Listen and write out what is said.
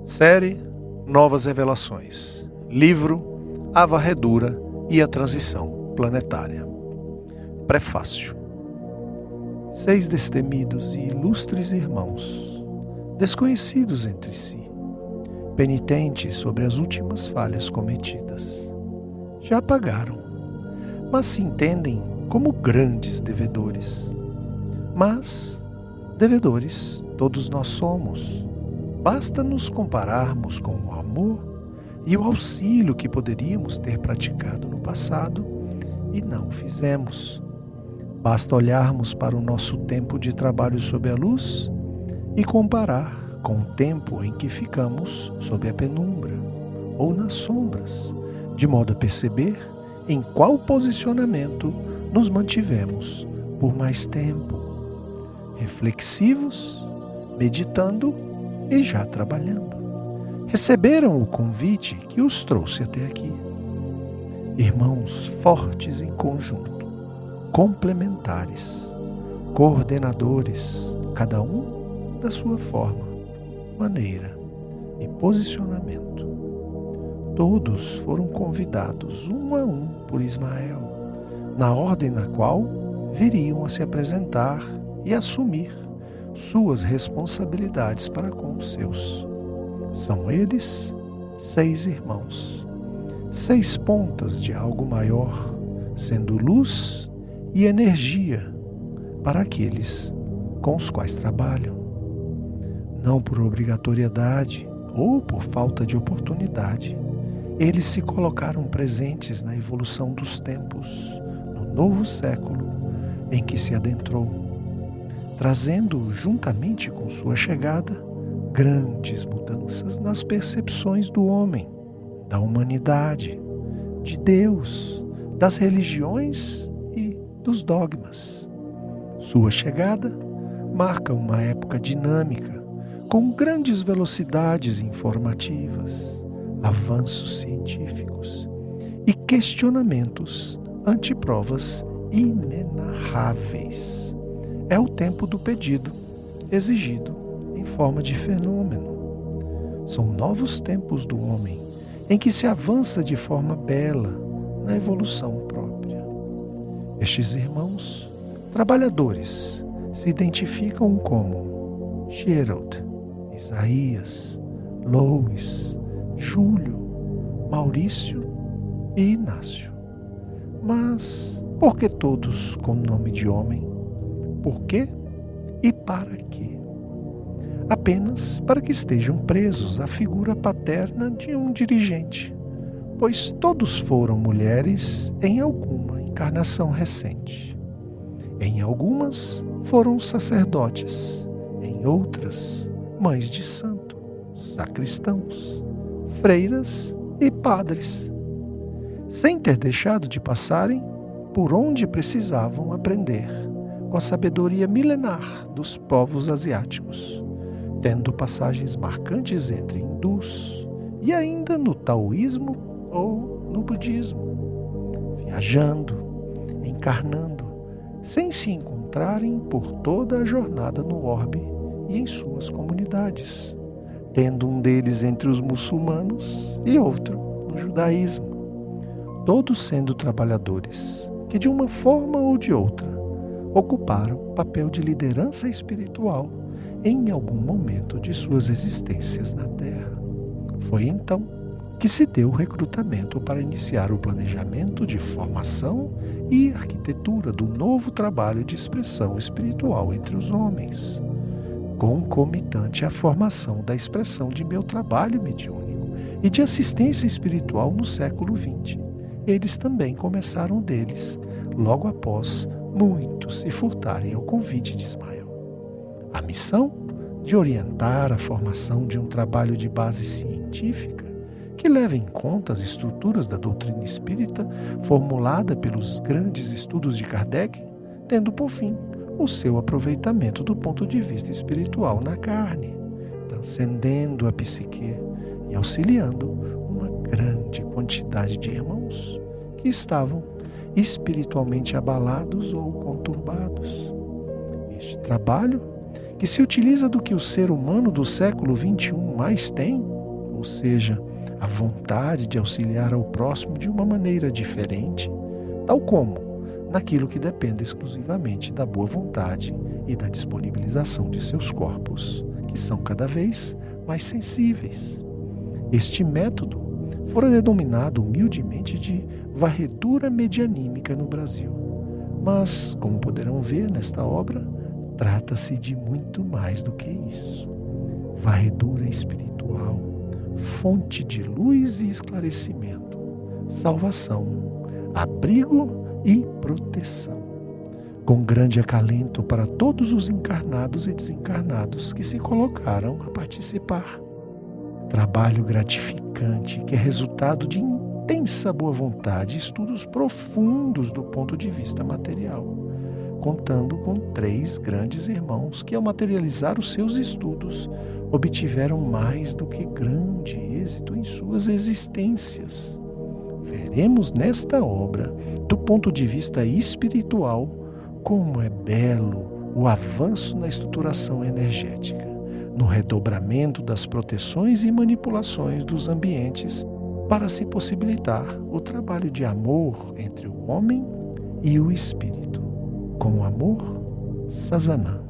Série Novas Revelações. Livro A Varredura e a Transição Planetária. Prefácio. 6 destemidos e ilustres irmãos, desconhecidos entre si, penitentes sobre as últimas falhas cometidas, já pagaram, mas se entendem como grandes devedores. Mas devedores todos nós somos. Basta nos compararmos com o amor e o auxílio que poderíamos ter praticado no passado e não fizemos. Basta olharmos para o nosso tempo de trabalho sob a luz e comparar com o tempo em que ficamos sob a penumbra ou nas sombras, de modo a perceber em qual posicionamento nos mantivemos por mais tempo, reflexivos, meditando e já trabalhando. Receberam o convite que os trouxe até aqui. Irmãos fortes em conjunto, complementares, coordenadores, cada um da sua forma, maneira e posicionamento. Todos foram convidados um a um por Ismael, na ordem na qual viriam a se apresentar e assumir suas responsabilidades para com os seus. São eles 6 irmãos, 6 pontas de algo maior, sendo luz e energia para aqueles com os quais trabalham. Não por obrigatoriedade ou por falta de oportunidade, eles se colocaram presentes na evolução dos tempos, no novo século em que se adentrou, trazendo, juntamente com sua chegada, grandes mudanças nas percepções do homem, da humanidade, de Deus, das religiões e dos dogmas. Sua chegada marca uma época dinâmica, com grandes velocidades informativas, avanços científicos e questionamentos ante provas inenarráveis. É o tempo do pedido, exigido em forma de fenômeno. São novos tempos do homem, em que se avança de forma bela na evolução própria. Estes irmãos, trabalhadores, se identificam como Gerald, Isaías, Lois, Júlio, Maurício e Inácio. Mas por que todos com nome de homem? Por quê e para quê? Apenas para que estejam presos à figura paterna de um dirigente, pois todos foram mulheres em alguma encarnação recente. Em algumas foram sacerdotes, em outras mães de santo, sacristãos, freiras e padres, sem ter deixado de passarem por onde precisavam aprender com a sabedoria milenar dos povos asiáticos, tendo passagens marcantes entre hindus e ainda no taoísmo ou no budismo, viajando, encarnando, sem se encontrarem por toda a jornada no orbe e em suas comunidades, tendo um deles entre os muçulmanos e outro no judaísmo, todos sendo trabalhadores que de uma forma ou de outra ocuparam papel de liderança espiritual em algum momento de suas existências na Terra. Foi então que se deu o recrutamento para iniciar o planejamento de formação e arquitetura do novo trabalho de expressão espiritual entre os homens, concomitante à formação da expressão de meu trabalho mediúnico e de assistência espiritual no século XX. Eles também começaram deles, logo após muitos se furtarem ao convite de Ismael. A missão de orientar a formação de um trabalho de base científica que leve em conta as estruturas da doutrina espírita formulada pelos grandes estudos de Kardec, tendo por fim o seu aproveitamento do ponto de vista espiritual na carne, transcendendo a psique e auxiliando uma grande quantidade de irmãos que estavam espiritualmente abalados ou conturbados. Este trabalho, que se utiliza do que o ser humano do século XXI mais tem, ou seja, a vontade de auxiliar ao próximo de uma maneira diferente, tal como naquilo que depende exclusivamente da boa vontade e da disponibilização de seus corpos, que são cada vez mais sensíveis. Este método fora denominado humildemente de varredura medianímica no Brasil. Mas, como poderão ver nesta obra, trata-se de muito mais do que isso. Varredura espiritual, fonte de luz e esclarecimento, salvação, abrigo e proteção, com grande acalento para todos os encarnados e desencarnados que se colocaram a participar. Trabalho gratificante que é resultado de intensa boa vontade e estudos profundos do ponto de vista material, contando com 3 grandes irmãos que, ao materializar os seus estudos, obtiveram mais do que grande êxito em suas existências. Veremos nesta obra, do ponto de vista espiritual, como é belo o avanço na estruturação energética, no redobramento das proteções e manipulações dos ambientes para se possibilitar o trabalho de amor entre o homem e o espírito. Com amor, Sazanã.